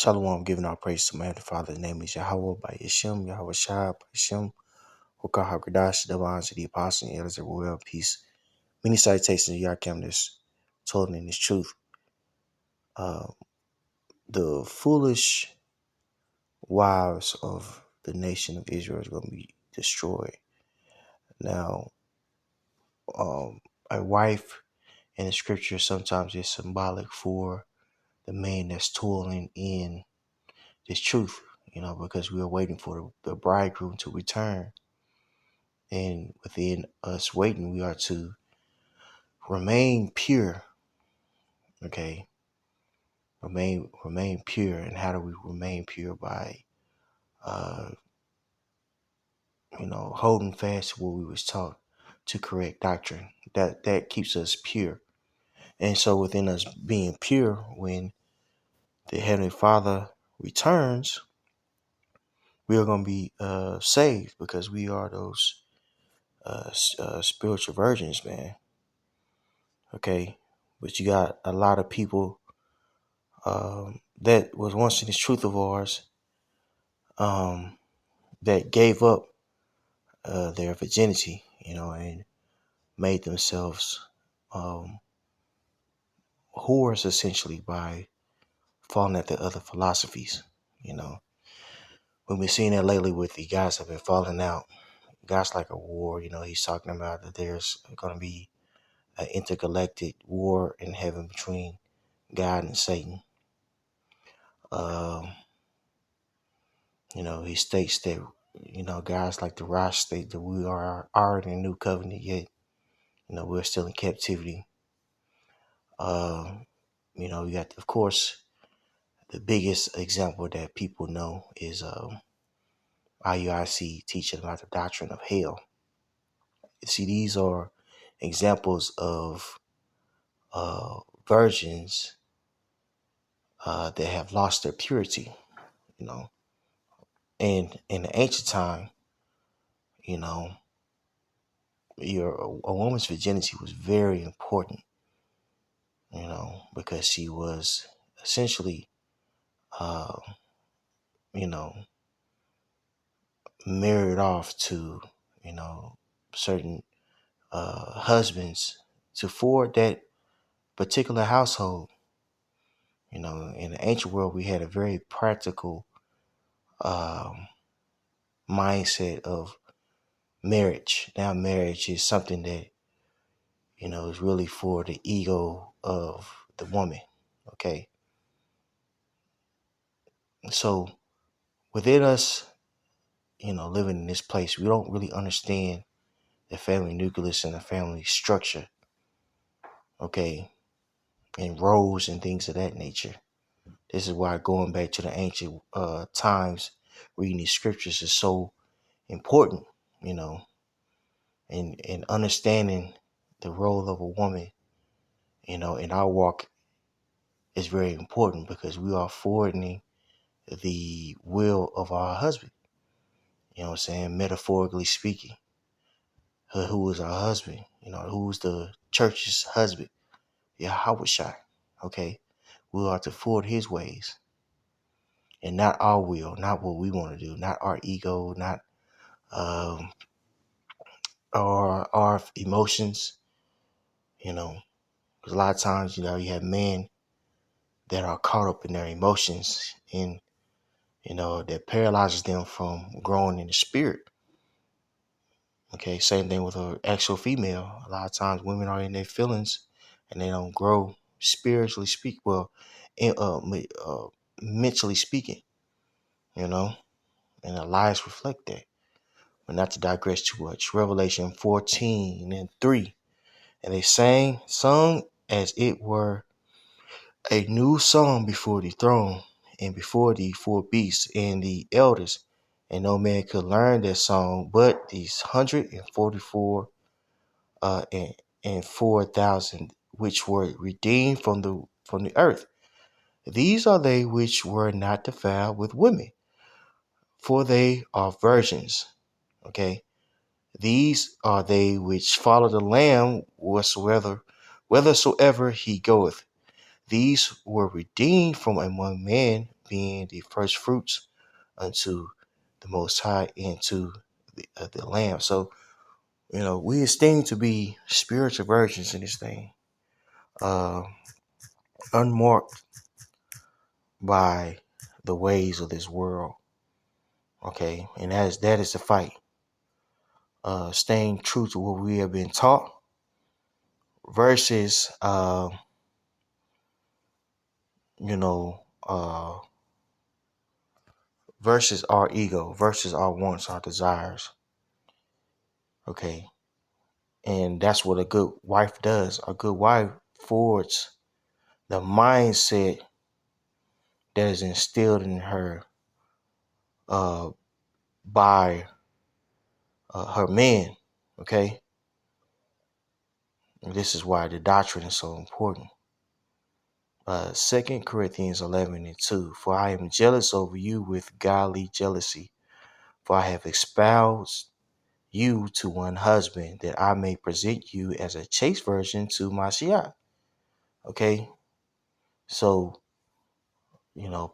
Shalom, giving our praise to my Heavenly Father. The name is Yahweh by Yeshem, Yahweh Shai by Yeshem, Hokah HaKadosh, divine to the apostle, and elders of royal peace. Many citations of Yakim that's told in His truth. Uh, the foolish wives of the nation of Israel is going to be destroyed. Now, a wife in the scripture sometimes is symbolic for the man that's toiling in this truth, because we are waiting for the bridegroom to return. And within us waiting, we are to remain pure. Okay. Remain pure. And how do we remain pure? By holding fast to what we was taught, to correct doctrine. That keeps us pure. And so within us being pure, when the Heavenly Father returns, we are going to be saved, because we are those spiritual virgins, man. Okay. But you got a lot of people that was once in this truth of ours, that gave up their virginity, and made themselves whores, essentially, by falling at the other philosophies. We've been seeing that lately with the guys that have been falling out. Guys like a war, he's talking about that there's going to be an intergalactic war in heaven between God and Satan. He states that, guys like the Rosh state that we are already in a new covenant, yet, we're still in captivity. We got, of course, the biggest example that people know is IUIC teaching about the doctrine of hell. See, these are examples of virgins that have lost their purity, And in the ancient time, a woman's virginity was very important, because she was essentially, married off to, certain husbands to forward that particular household. In the ancient world, we had a very practical mindset of marriage. Now, marriage is something that, is really for the ego of the woman. Okay. So within us, living in this place, we don't really understand the family nucleus and the family structure. Okay. And roles and things of that nature. This is why going back to the ancient times, reading these scriptures is so important, and understanding the role of a woman, in our walk is very important, because we are forwarding the will of our husband, metaphorically speaking. Who is our husband? Who's the church's husband? Yahweh Shai. Okay. We are to forward his ways, and not our will, not what we want to do, not our ego, not our emotions, because a lot of times, you have men that are caught up in their emotions, and, that paralyzes them from growing in the spirit. Okay. Same thing with an actual female. A lot of times women are in their feelings and they don't grow spiritually mentally speaking, and the lives reflect that. But not to digress too much. Revelation 14:3. And they sung as it were a new song before the throne and before the four beasts and the elders. And no man could learn that song but these 144 and 4,000 which were redeemed from the earth. These are they which were not defiled with women, for they are virgins. Okay. These are they which follow the Lamb whithersoever he goeth. These were redeemed from among men, being the first fruits unto the Most High and to the Lamb. So, we esteem to be spiritual virgins in this thing, uh, unmarked by the ways of this world. Okay, and that is the fight. Staying true to what we have been taught versus, you know, uh, versus our ego, versus our wants, our desires. Okay, and that's what a good wife does. A good wife forwards the mindset that is instilled in her uh, by her men. Okay, and this is why the doctrine is so important. 2 Corinthians 11:2. For I am jealous over you with godly jealousy, for I have espoused you to one husband, that I may present you as a chaste virgin to Mashiach. Okay, so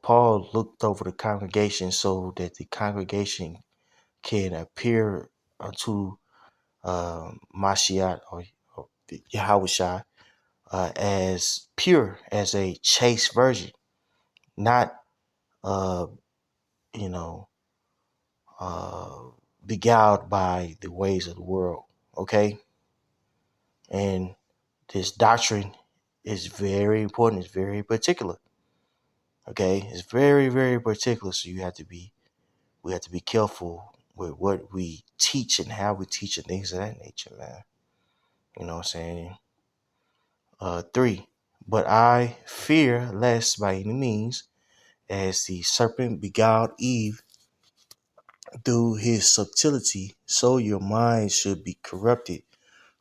Paul looked over the congregation so that the congregation can appear unto Mashiach or Yahushua as pure, as a chaste virgin, not uh, you know uh, beguiled by the ways of the world. Okay, and this doctrine is very important. It's very particular. Okay, it's very, very particular. So we have to be careful with what we teach and how we teach and things of that nature, man. You know what I'm saying? 3. But I fear lest by any means, as the serpent beguiled Eve through his subtlety, so your mind should be corrupted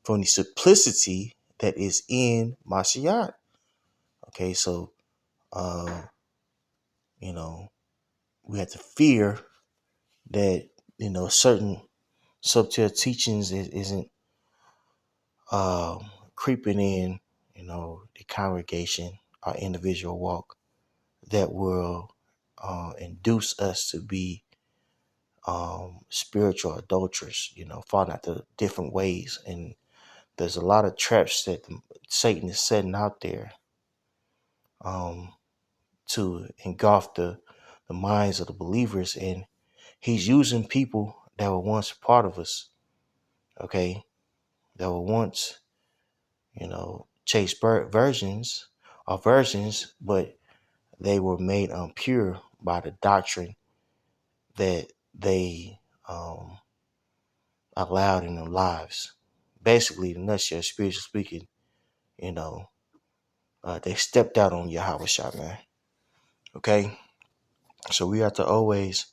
from the simplicity that is in Mashiach. Okay, so uh, you know, we have to fear that certain subtle teachings isn't creeping in, the congregation, our individual walk, that will induce us to be spiritual adulterers, falling out to different ways. And there's a lot of traps that Satan is setting out there um, to engulf the minds of the believers. And he's using people that were once part of us, okay, that were once, chaste virgins or virgins, but they were made impure by the doctrine that they allowed in their lives. Basically, in a nutshell, spiritually speaking, you know, they stepped out on Yahweh Shah, man. Okay? So we have to always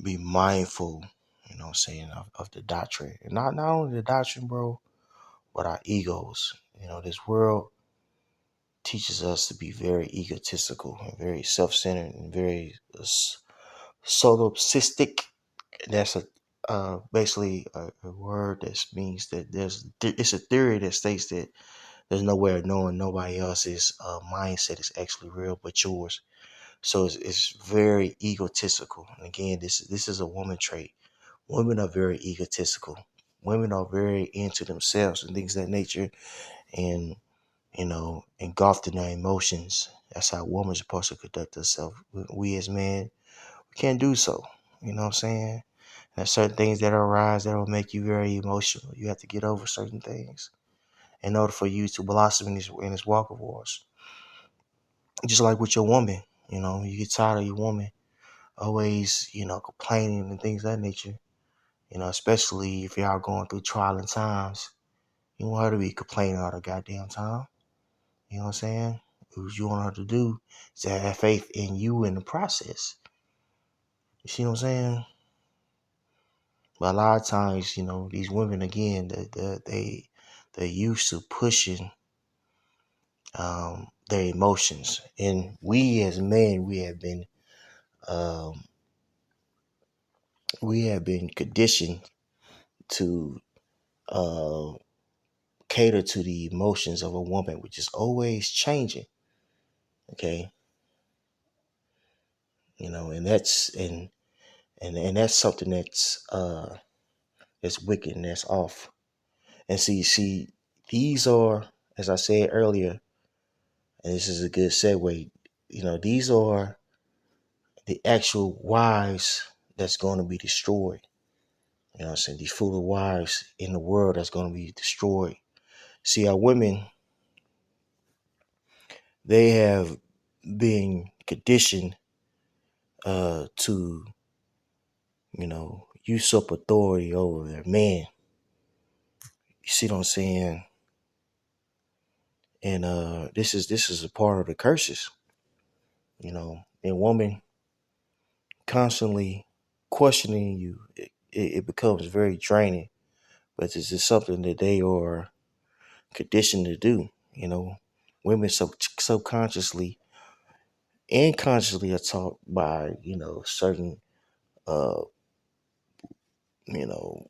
be mindful, of the doctrine. And not only the doctrine, bro, but our egos. This world teaches us to be very egotistical and very self-centered and very solipsistic. That's basically a word that means that it's a theory that states that there's no way of knowing nobody else's mindset is actually real but yours. So it's very egotistical. And again, this is a woman trait. Women are very egotistical. Women are very into themselves and things of that nature, and engulfed in their emotions. That's how women are supposed to conduct themselves. We as men, we can't do so. You know what I'm saying? There's certain things that arise that will make you very emotional. You have to get over certain things in order for you to blossom in this walk of yours. Just like with your woman, you get tired of your woman always, complaining and things of that nature. Especially if y'all going through trying times. You want her to be complaining all the goddamn time. You know what I'm saying? What you want her to do is to have faith in you in the process. You see what I'm saying? But a lot of times, these women again, they're used to pushing their emotions, and we as men, um, we have been conditioned to uh, cater to the emotions of a woman, which is always changing. Okay, And that's something that's wicked and that's off. And see, these are, as I said earlier, and this is a good segue. These are the actual wives that's going to be destroyed. You know what I'm saying? These foolish wives in the world that's going to be destroyed. See, our women, they have been conditioned to, usurp authority over their man. You see what I'm saying? And this is a part of the curses. And woman constantly questioning you, it becomes very draining. But this is something that they are conditioned to do. Women subconsciously and consciously are taught by certain uh you know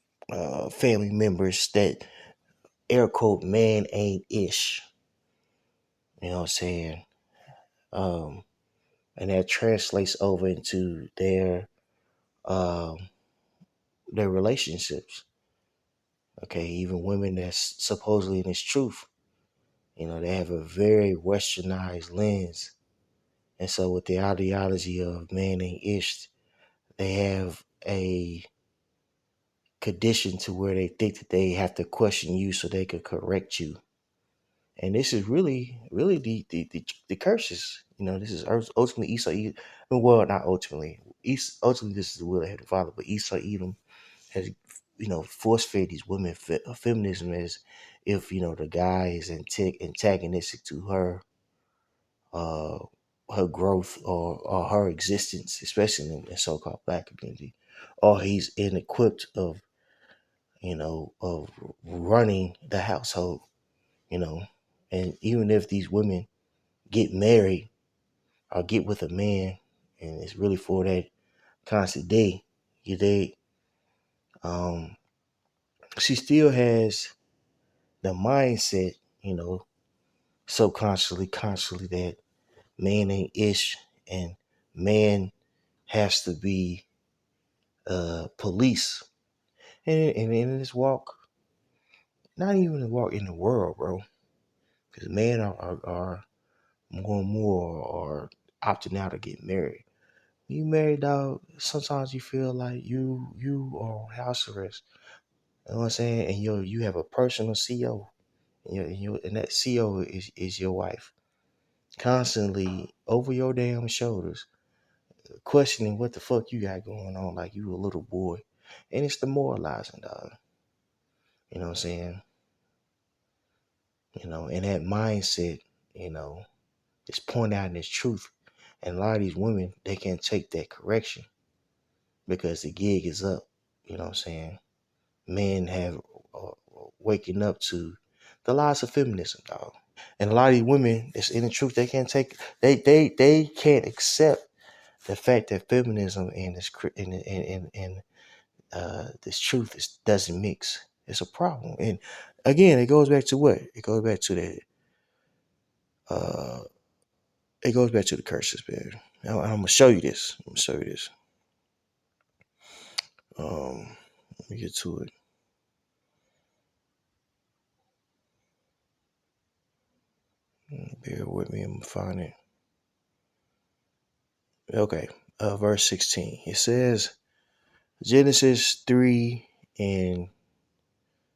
family members that air quote man ain't ish. You know what I'm saying? Um, and that translates over into um their relationships. Okay, even women that's supposedly in this truth, they have a very westernized lens. And so with the ideology of man ain't ish, they have a condition to where they think that they have to question you so they could correct you. And this is really, really the curses. This is ultimately Esau. Well, not ultimately. Ultimately, this is the will of Heavenly Father. But Esau Edom has, force fed these women feminism as if the guy is antagonistic to uh, her growth or her existence, especially in the so-called black community, or he's inequipped of running the household. You know, and even if these women get married or get with a man, and it's really for that constant day, you date, um, she still has the mindset, subconsciously, consciously that man ain't ish and man has to be police. And in this walk, not even a walk in the world, bro, because men are more and more are opting out to get married. You married, dog, sometimes you feel like you are on house arrest. You know what I'm saying? And you have a personal CO. And that CO is your wife. Constantly over your damn shoulders, questioning what the fuck you got going on like you a little boy. And it's demoralizing, dog. You know what I'm saying? And that mindset, is pointing out in its truth. And a lot of these women, they can't take that correction because the gig is up. You know what I'm saying? Men have uh, waking up to the lies of feminism, dog. And a lot of these women, it's in the truth, they can't take, they can't accept the fact that feminism and this truth doesn't mix. It's a problem. And again, it goes back to what? It goes back to uh, the curses, man. I'm gonna show you this. Let me get to it. Bear with me. I'm gonna find it. Okay, verse 16. It says Genesis 3 and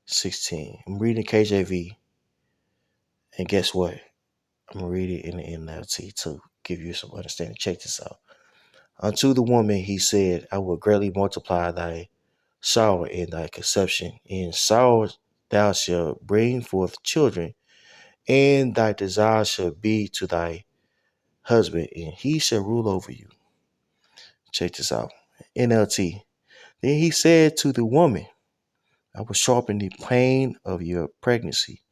16. I'm reading KJV, and guess what? I'm gonna read it in the NLT to give you some understanding. Check this out. Unto the woman he said, I will greatly multiply thy sorrow and thy conception. In sorrow thou shalt bring forth children, and thy desire shall be to thy husband, and he shall rule over you. Check this out. NLT. Then he said to the woman, I will sharpen the pain of your pregnancy,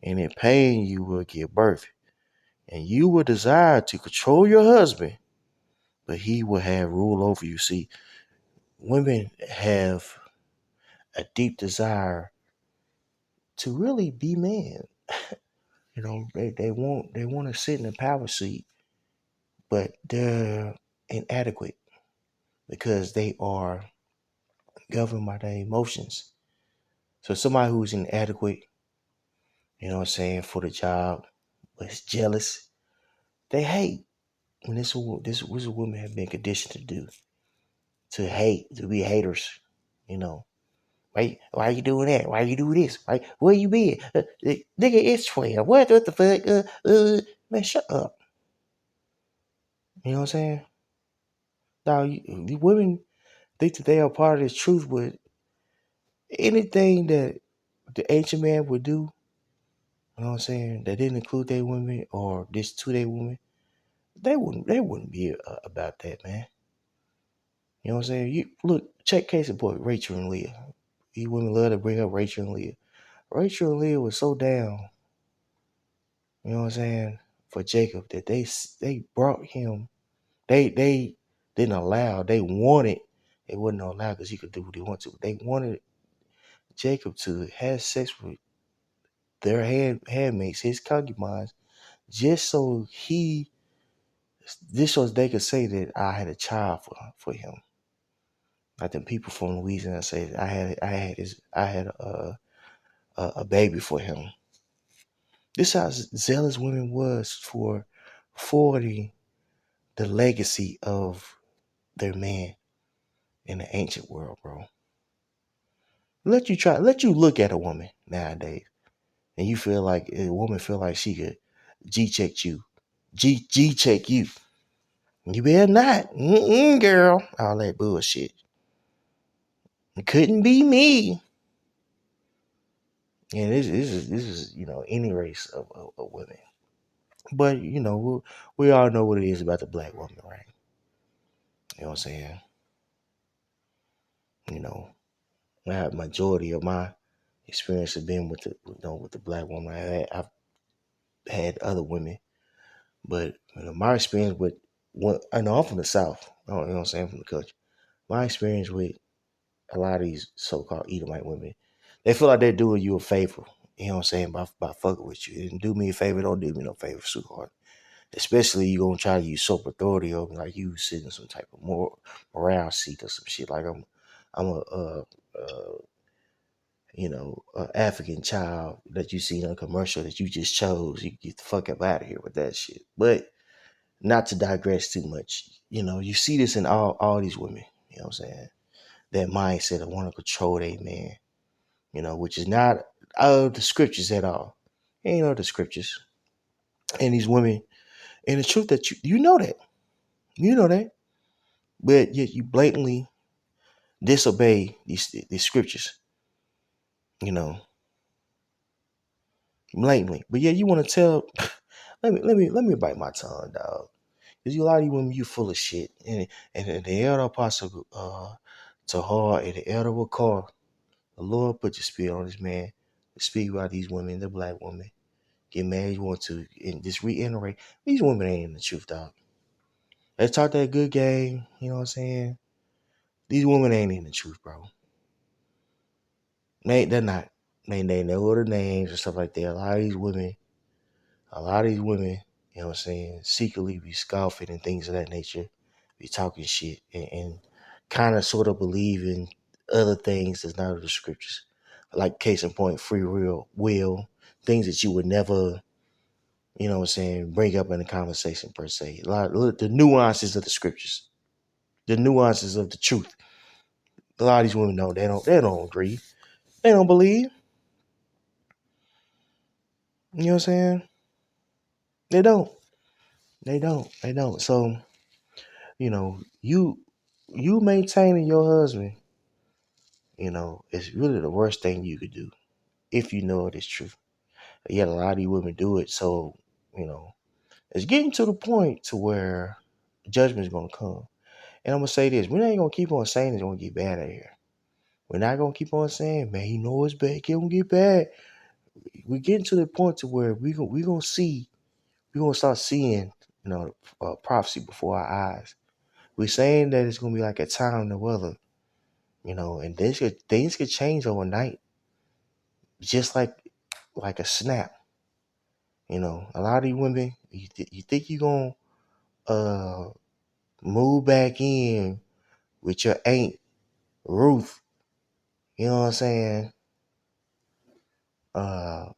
and in pain you will give birth, and you will desire to control your husband, but he will have rule over you. See, women have a deep desire to really be man. They want to sit in the power seat, but inadequate because they are governed by their emotions. So somebody who's inadequate, you know what I'm saying, for the job, but is jealous, they hate. And this was a woman have been conditioned to do, to hate, to be haters, you know. Why you doing that? Why you do this? Where you been? Nigga, it's 12. What the fuck? Man, shut up. You know what I'm saying? Now, the women think that they are part of this truth, but anything that the ancient man would do, you know what I'm saying, that didn't include their women or this to their women, they wouldn't be about that, man. You know what I'm saying? You look, check case in point, Rachel and Leah. You women love to bring up Rachel and Leah. Rachel and Leah was so down, you know what I'm saying, for Jacob that they brought him. They didn't allow. They wanted. They wouldn't allow because he could do what he wanted to. They wanted Jacob to have sex with their handmaids, his concubines, just so just so they could say that I had a child for him. Like the people from Louisiana say, I had a baby for him. This how zealous women was for the legacy of their man in the ancient world, bro. Let you look at a woman nowadays, and you feel like a woman feel like she could G check you, G check you. You better not, girl. All that bullshit. It couldn't be me. And this is any race of women, but we all know what it is about the black woman, right? You know what I'm saying? You know, majority of my experience has been with the black woman. I've had other women, but my experience with one, I know I'm from the South. You know what I'm saying, I'm from the country. My experience with a lot of these so-called Edomite women, they feel like they're doing you a favor. You know what I'm saying, by fucking with you. And do me a favor, don't do me no favor, sweetheart. Especially you gonna try to usurp authority over me, like you sitting in some type of morale seat or some shit. Like I'm a African child that you seen on a commercial that you just chose. You get the fuck up out of here with that shit. But not to digress too much, you see this in all these women. You know what I'm saying? That mindset of want to control a man, which is not out of the scriptures at all. Ain't of the scriptures. And these women, and the truth that you know that, but yet you blatantly disobey these scriptures, you know, blatantly. But yeah, you want to tell. Let me bite my tongue, dog. Cause you a lot of you women, you full of shit. And the elder apostle Tahar and the elder will call. The Lord put your spirit on this man to speak about these women, the black women. Get mad you want to, and just reiterate, these women ain't in the truth, dog. Let's talk that good game, you know what I'm saying? These women ain't in the truth, bro. They're not. They know the names and stuff like that. A lot of these women, you know what I'm saying, secretly be scoffing and things of that nature, be talking shit and kind of sort of believe in other things that's not of the scriptures. Like case in point, free will, things that you would never, you know what I'm saying, bring up in a conversation per se. The nuances of the scriptures, the nuances of the truth. A lot of these women know they don't agree. They don't believe. You know what I'm saying? They don't. They don't. They don't. So, you maintaining your husband, is really the worst thing you could do if you know it is true. Yet a lot of these women do it. So, you know, it's getting to the point to where judgment is gonna come. And I'm gonna say this: we ain't gonna keep on saying it's gonna get bad out here. We're not gonna keep on saying, man, you know it's bad, it's gonna get bad. We're getting to the point to where we're gonna start seeing, prophecy before our eyes. We're saying that it's gonna be like a time in the weather, and things could change overnight, just like a snap. A lot of these women, you think you're gonna move back in with your aunt Ruth. You know what I'm saying? Uh, uh,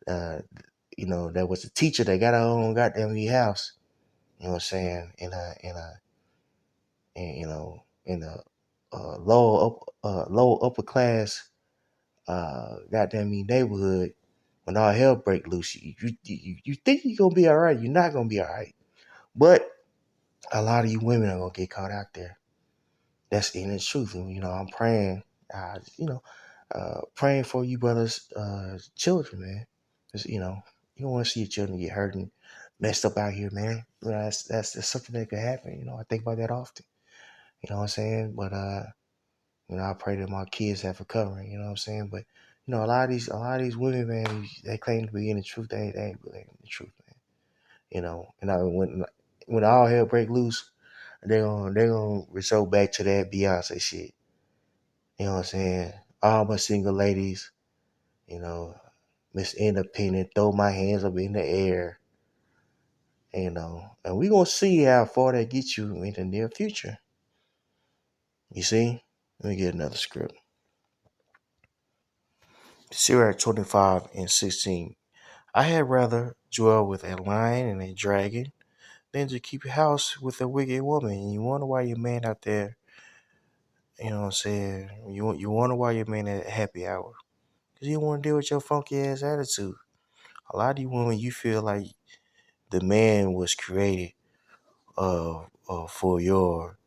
that was a teacher that got her own goddamn house. You know what I'm saying? In a low upper class goddamn neighborhood. When all hell break loose, you think you're gonna be all right. You're not gonna be all right. But a lot of you women are gonna get caught out there. That's in the truth. And I'm praying, praying for you brothers, children, man. 'Cause, you don't want to see your children get hurt and messed up out here, man. That's something that could happen. I think about that often. You know what I'm saying? But I pray that my kids have a covering. You know what I'm saying? But a lot of these women, man, they claim to be in the truth. They ain't really in the truth, man. When all hell break loose, they gonna resort back to that Beyonce shit. You know what I'm saying? All my single ladies, you know, Miss Independent, throw my hands up in the air, and we gonna see how far that gets you in the near future. You see? Let me get another script. Sirach 25 and 16. I had rather dwell with a lion and a dragon than to keep house with a wicked woman. And you wonder why your man out there, you know what I'm saying? You wonder why your man at happy hour. Because you don't want to deal with your funky ass attitude. A lot of you women, you feel like the man was created for your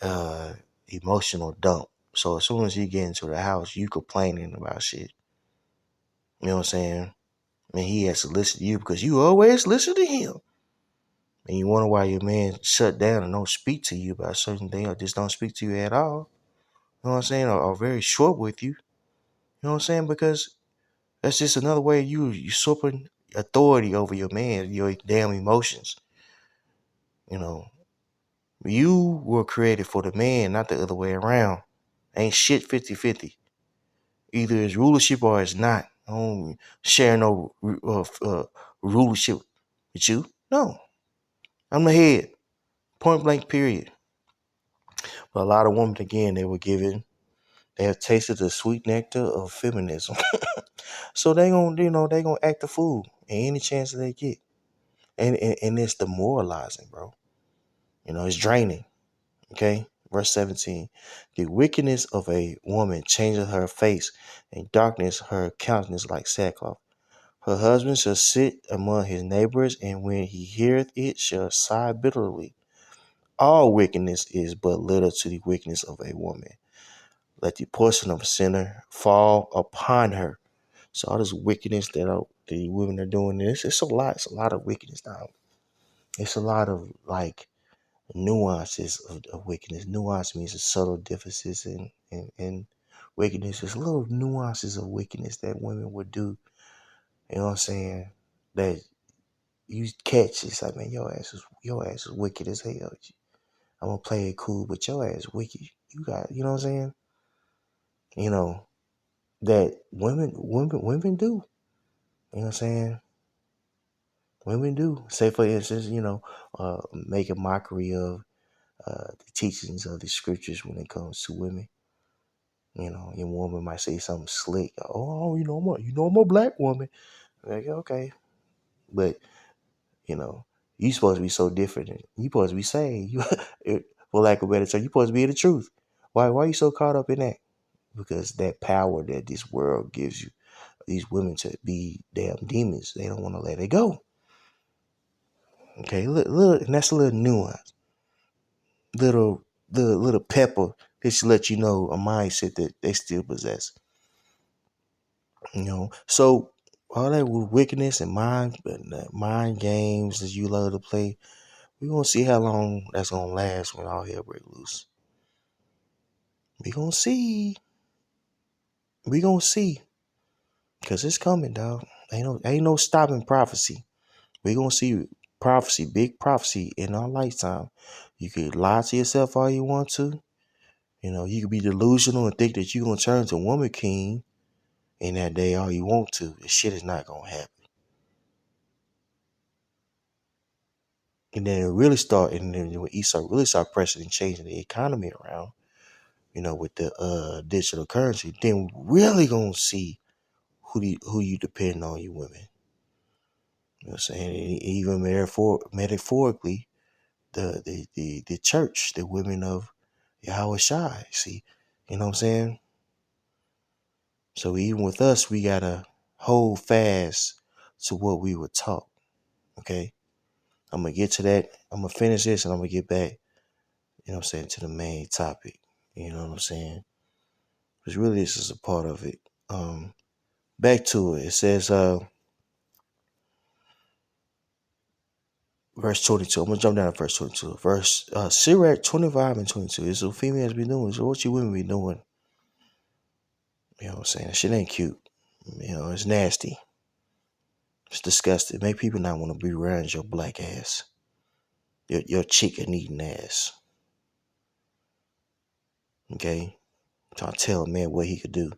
uh, emotional dump. So as soon as you get into the house, you complaining about shit. You know what I'm saying? And he has to listen to you because you always listen to him. And you wonder why your man shut down and don't speak to you about certain things or just don't speak to you at all. You know what I'm saying? Or very short with you. You know what I'm saying? Because that's just another way you usurping authority over your man, your damn emotions. You know, you were created for the man, not the other way around. Ain't shit 50-50. Either it's rulership or it's not. I don't share no rulership with you. No, I'm the head. Point blank, period. But a lot of women, again, they have tasted the sweet nectar of feminism. So they gonna act a fool any chance that they get. And it's demoralizing, bro. It's draining. Okay? Verse 17. The wickedness of a woman changes her face, and darkness her countenance like sackcloth. Her husband shall sit among his neighbors, and when he heareth it, shall sigh bitterly. All wickedness is but little to the wickedness of a woman. Let the portion of a sinner fall upon her. So all this wickedness that the women are doing, it's a lot. It's a lot of wickedness now. It's a lot of like nuances of wickedness. Nuance means the subtle differences in wickedness. There's little nuances of wickedness that women would do. You know what I'm saying? That you catch. It's like, man, your ass is wicked as hell. I'm gonna play it cool, but your ass wicked. You know what I'm saying? You know that women do. You know what I'm saying? Women do. Say for instance, make a mockery of the teachings of the scriptures when it comes to women. Your woman might say something slick. Oh, I'm a black woman. Like, okay, but you know, you supposed to be so different. You supposed to be saying you, for lack of better term, you supposed to be in the truth. Why are you so caught up in that? Because that power that this world gives you, these women to be damn demons, they don't want to let it go. Okay, and that's a little nuance, little pepper that should let you know a mindset that they still possess. So all that with wickedness and mind games that you love to play, we gonna see how long that's gonna last when all hell break loose. We gonna see. We gonna see, cause it's coming, dog. Ain't no stopping prophecy. We gonna see prophecy, big prophecy in our lifetime. You could lie to yourself all you want to. You could be delusional and think that you're gonna turn to woman king in that day all you want to. This shit is not gonna happen. And then it really start, and then when Esau really start pressing and changing the economy around, with the digital currency, then we really gonna see who you depend on, you women. You know what I'm saying? And even metaphorically, the church, the women of Yahweh Shai. See, you know what I'm saying? So even with us, we gotta hold fast to what we were taught. Okay. I'm gonna get to that. I'm gonna finish this and I'm gonna get back, to the main topic. You know what I'm saying? Because really this is a part of it. Back to it. It says verse 22. I'm gonna jump down to verse 22. Verse Sirach 25 and 22. It's what females be doing. So what you women be doing. You know what I'm saying? That shit ain't cute. It's nasty. It's disgusting. Make people not want to be around your black ass. Your chicken eating ass. Okay? Trying to tell a man what he could do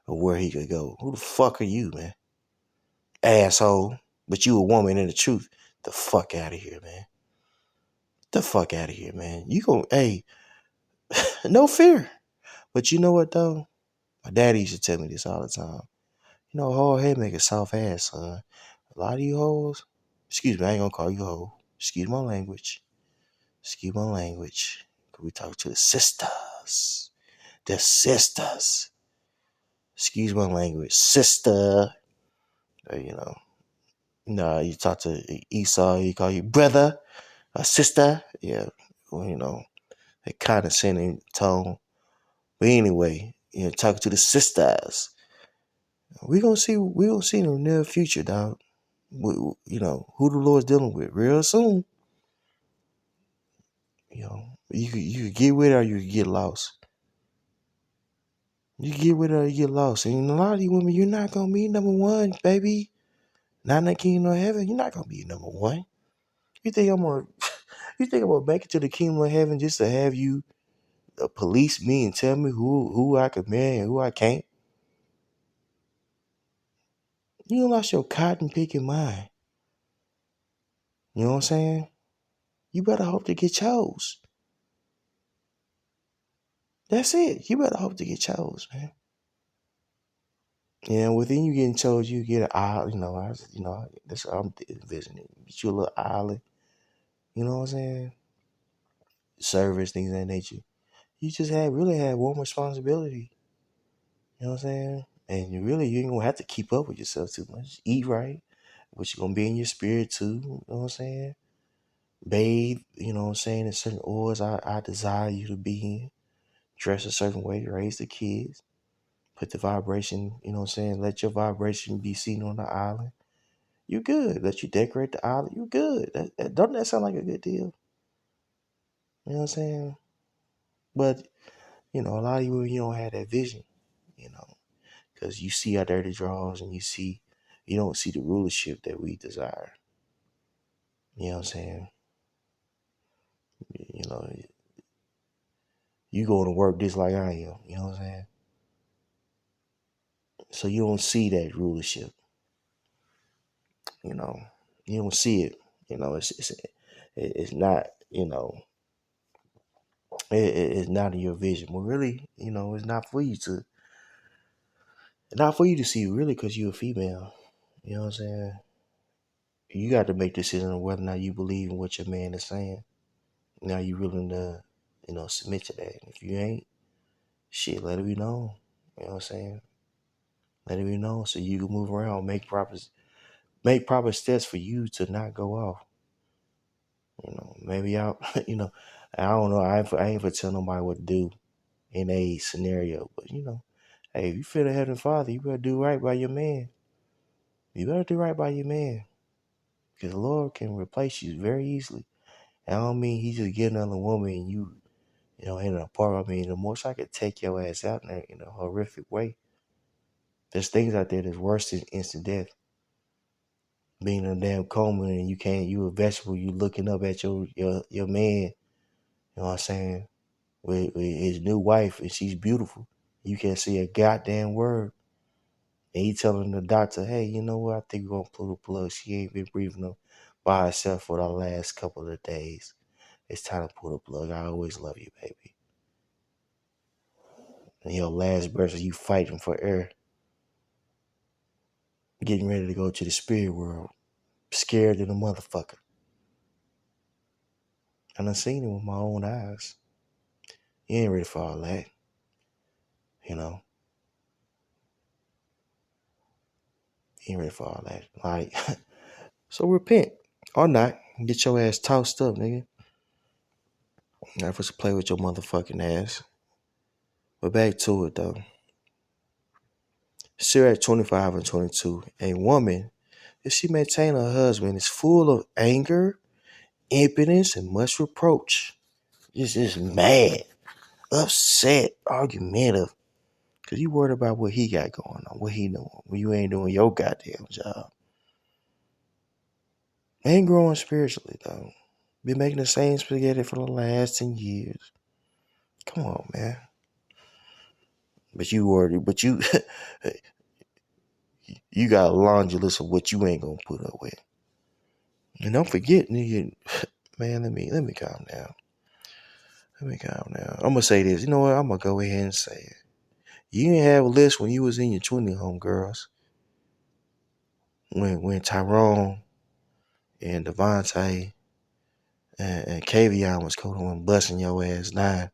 or where he could go. Who the fuck are you, man? Asshole. But you a woman in the truth. The fuck out of here, man. The fuck out of here, man. You gon' hey, no fear. But you know what though? My daddy used to tell me this all the time. Hard head make a soft ass, son. A lot of you hoes, excuse me, I ain't gonna call you hoe. Excuse my language. Excuse my language. Cause we talk to the sisters. The sisters. Excuse my language. Sister. You know. No, you talk to Esau, he call you brother or sister. Yeah. Well, a condescending tone. But anyway, talking to the sisters. We gonna see in the near future, dog. Who the Lord's dealing with real soon. You could get with it or you could get lost. You get with it or you get lost. And a lot of you women, you're not gonna be number one, baby. Not in the kingdom of heaven. You're not gonna be number one. You think I'm gonna you think I'm gonna make it to the kingdom of heaven just to have you police me and tell me who I could marry and who I can't? You lost your cotton picking mind. You know what I'm saying? You better hope to get chose. That's it. You better hope to get chose, man. Within you getting chose, you get an island. That's what I'm envisioning. Get you a little island. You know what I'm saying? Service, things of that nature. You just really have one responsibility. You know what I'm saying? And you ain't gonna have to keep up with yourself too much. Eat right, but you're gonna be in your spirit too. You know what I'm saying? Bathe, in certain oils I desire you to be in. Dress a certain way, raise the kids. Put the vibration, let your vibration be seen on the island. You good. Let you decorate the island. You good. Doesn't that sound like a good deal? You know what I'm saying? But, a lot of you don't have that vision, because you see our dirty draws and you don't see the rulership that we desire. You know what I'm saying? You know, you going to work just like I am. You know what I'm saying? So you don't see that rulership. You don't see it. It's not. It's not in your vision. But really, it's not for you to. Not for you to see really, because you're a female. You know what I'm saying? You got to make a decision on whether or not you believe in what your man is saying. Now you willing to, submit to that. If you ain't, shit, let it be known. You know what I'm saying? Let it be known so you can move around, make proper steps for you to not go off. Maybe I, I don't know. I ain't for tell nobody what to do in a scenario, but hey, if you feel the Heavenly Father, you better do right by your man. You better do right by your man, because the Lord can replace you very easily. I don't mean He just get another woman and you in an apartment. I mean, the most I could take your ass out there in a horrific way. There's things out there that's worse than instant death. Being in a damn coma and you a vegetable, you looking up at your man, you know what I'm saying, with his new wife, and she's beautiful. You can't see a goddamn word. And he telling the doctor, hey, you know what? I think we're gonna pull the plug. She ain't been breathing by herself for the last couple of days. It's time to pull the plug. I always love you, baby. And your last breath is you fighting for air, getting ready to go to the spirit world, scared of the motherfucker. And I seen it with my own eyes. You ain't ready for all that, you know. You ain't ready for all that. Like, so repent or not. Get your ass tossed up, nigga. Not for to play with your motherfucking ass. But back to it though. Sirach 25 and 22. A woman, if she maintain her husband, is full of anger, impotence, and much reproach. Just mad, upset, argumentative. Cause you worried about what he got going on, what he doing, when you ain't doing your goddamn job. Ain't growing spiritually though. Been making the same spaghetti for the last 10 years. Come on, man. But you worried, but you you got a laundry list of what you ain't gonna put up with. And don't forget, nigga, man, let me calm down. Let me calm down. I'm gonna say this. You know what? I'm gonna go ahead and say it. You didn't have a list when you was in your 20 homegirls. When Tyrone and Devontae and Kavion was coming on busting your ass down.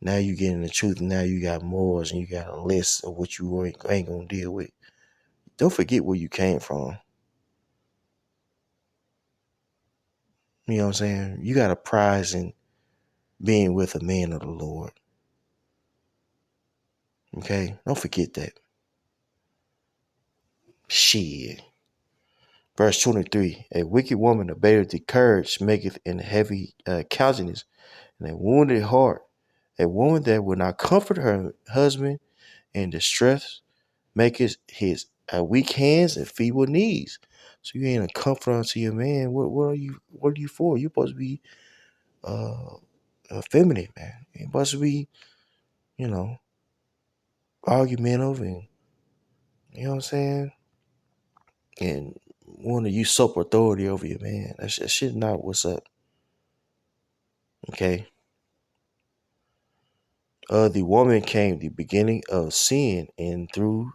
Now you getting the truth, and now you got more, and you got a list of what you ain't gonna deal with. Don't forget where you came from. You know what I'm saying? You got a prize in being with a man of the Lord. Okay? Don't forget that. Shit. Verse 23. A wicked woman abated the courage, maketh an heavy countenance, and a wounded heart. A woman that will not comfort her husband in distress, maketh his weak hands and feeble knees. So you ain't a comfort unto your man. What are you for? You're supposed to be feminine, man. You're supposed to be, you know, argumentative and you know what I'm saying? And want to usurp authority over your man. That shit not what's up. Okay. The woman came the beginning of sin, and through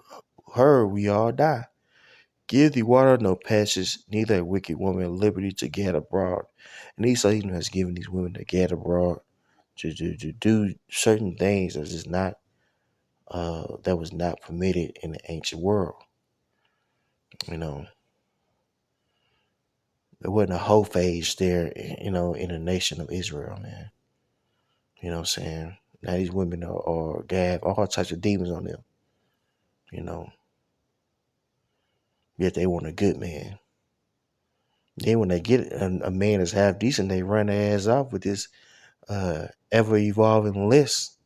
her we all die. Give the water no passage, neither a wicked woman liberty to get abroad. And Esau even has given these women to get abroad to do certain things that is not that was not permitted in the ancient world. You know, there wasn't a whole phase there, you know, in the nation of Israel, man. You know what I'm saying? Now these women are have all types of demons on them, you know. Yet they want a good man. Then when they get a man that's half decent, they run their ass off with this ever evolving list.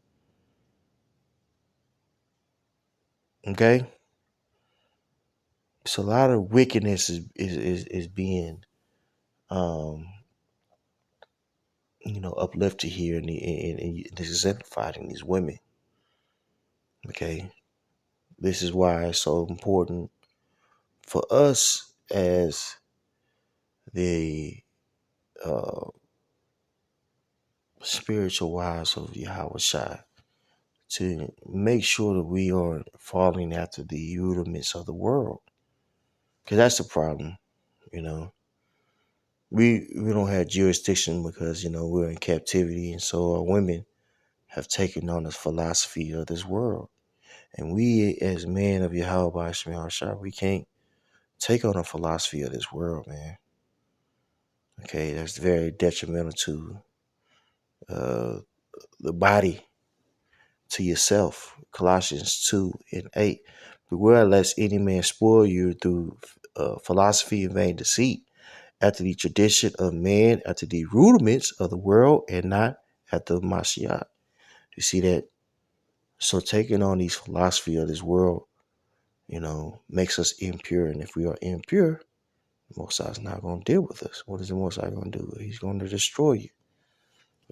Okay? So a lot of wickedness is being you know, uplifted here and this is exemplified in these women. Okay. This is why it's so important for us as the uh, spiritual wives of Yahweh Shai to make sure that we aren't falling after the rudiments of the world. Because that's the problem, you know. We don't have jurisdiction because, you know, we're in captivity, and so our women have taken on the philosophy of this world. And we, as men of Yahweh Shai, we can't take on the philosophy of this world, man. Okay, that's very detrimental to uh, the body, to yourself. Colossians 2 and 8. Beware lest any man spoil you through philosophy and vain deceit, after the tradition of man, after the rudiments of the world, and not after Mashiach. You see that? So taking on these philosophy of this world, you know, makes us impure. And if we are impure, the Most High is not going to deal with us. What is the Most High going to do? He's going to destroy you.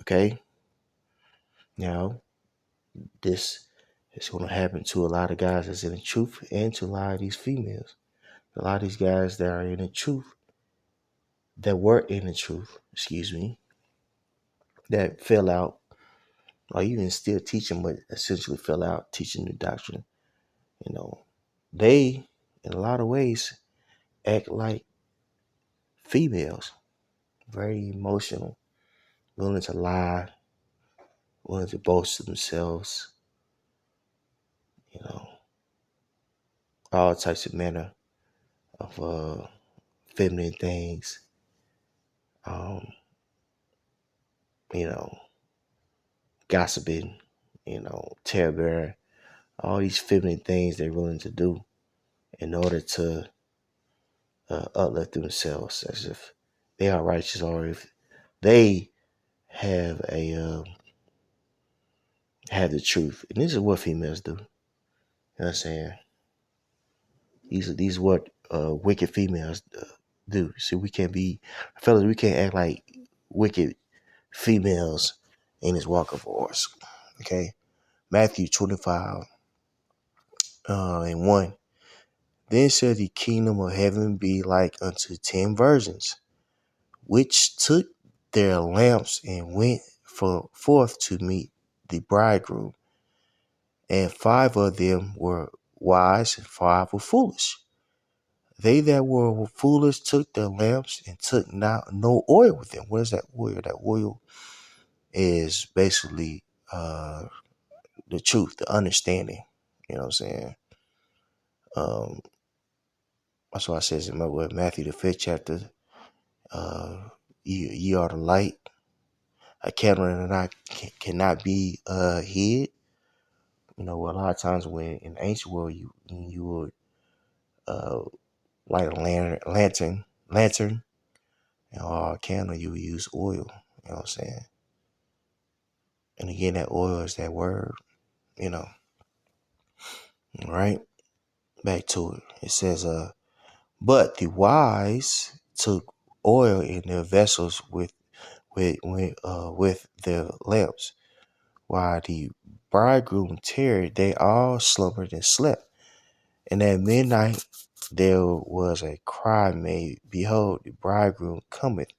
Okay? Now, this is going to happen to a lot of guys that's in the truth and to a lot of these females. A lot of these guys that are in the truth, that were in the truth, that fell out, or even still teaching, but essentially fell out teaching new doctrine, you know, they, in a lot of ways, act like females, very emotional, willing to lie, willing to boast of themselves, you know, all types of manner of feminine things, um, you know, gossiping, terror bearing, all these feminine things they're willing to do in order to uplift themselves, as if they are righteous, or if they have the truth. And this is what females do. You know what I'm saying? These are what wicked females do. See, we can't be fellas. We can't act like wicked females in this walk of ours. Okay, Matthew 25 and 1. Then shall the kingdom of heaven be like unto 10 virgins, which took their lamps and went forth to meet the bridegroom. And 5 of them were wise, and 5 were foolish. They that were foolish took their lamps and took not no oil with them. What is that oil? That oil is basically the truth, the understanding. You know what I'm saying? Um, that's why it says in Matthew the 5th chapter, ye are the light. A candle cannot be hid. You know, a lot of times when in the ancient world you would uh, light a lantern, or a candle, you would use oil. You know what I'm saying? And again, that oil is that word. You know, all right. Back to it. It says, but the wise took oil in their vessels with their lamps. While the bridegroom tarried, they all slumbered and slept. And at midnight there was a cry made, Behold, the bridegroom cometh.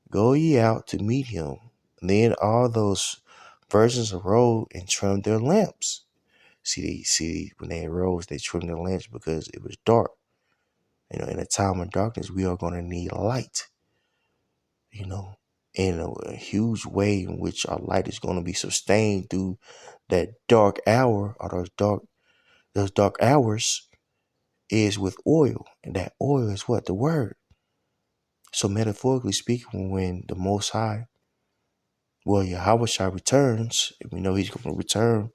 Go ye out to meet him. Then all those virgins arose and trimmed their lamps. See, when they arose, they trimmed their lamps because it was dark. You know, in a time of darkness, we are going to need light. You know, in a huge way in which our light is going to be sustained through that dark hour, or those dark hours is with oil. And that oil is what? The word. So metaphorically speaking, when the Most High, Yahweh Shai returns, and we know he's going to return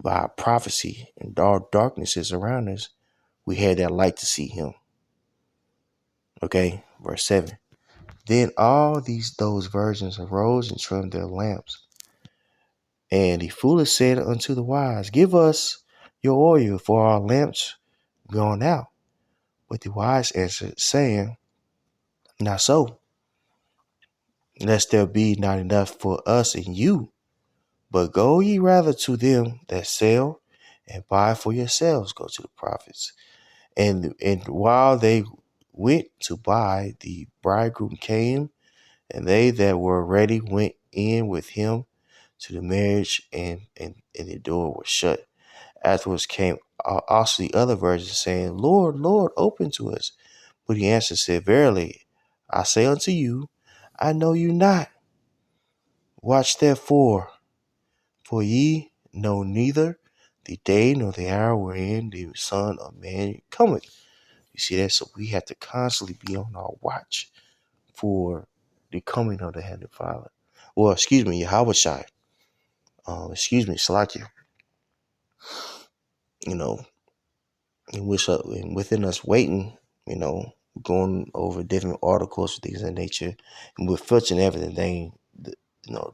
by prophecy, and all darkness is around us, we had that light to see him. Okay, verse 7. Then all those virgins arose and trimmed their lamps. And the foolish said unto the wise, Give us your oil, for our lamps gone out. But the wise answered, saying, Not so, lest there be not enough for us and you. But go ye rather to them that sell, and buy for yourselves. Go to the prophets. And while they went to buy, the bridegroom came, and they that were ready went in with him to the marriage, and the door was shut. Afterwards came also the other virgins, saying, Lord, Lord, open to us. But he answered, said, Verily, I say unto you, I know you not. Watch therefore, for ye know neither the day nor the hour wherein the Son of Man cometh. You see that? So we have to constantly be on our watch for the coming of the Heavenly Father. Well, excuse me, Yahweh Shai. Salakia. You know, and within us waiting, going over different articles, things of that nature, and we're filtering everything,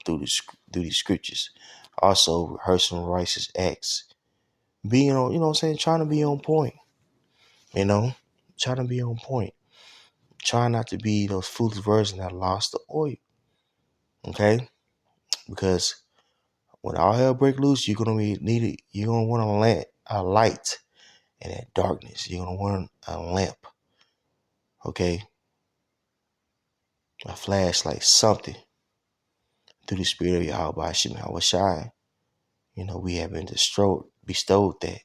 through these scriptures. Also, rehearsing righteous acts, being on, trying to be on point, trying to be on point, trying not to be those foolish virgins that lost the oil, okay? Because when all hell break loose, you're gonna be needed. You're gonna want a light in that darkness. You're gonna want a lamp, okay? a flashlight, something through the spirit of Yahweh Hashem Shai. We have been bestowed that.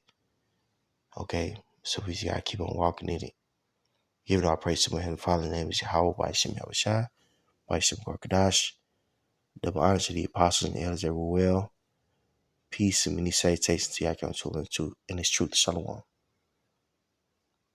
Okay, so we gotta keep on walking in it. Giving our praise to my Heavenly Father. The name is Yahweh Hashem Shai, Hashem Kadash. Double honor to the apostles and the elders everywhere. Peace and many salutations to Yakim and His truth. Shalom.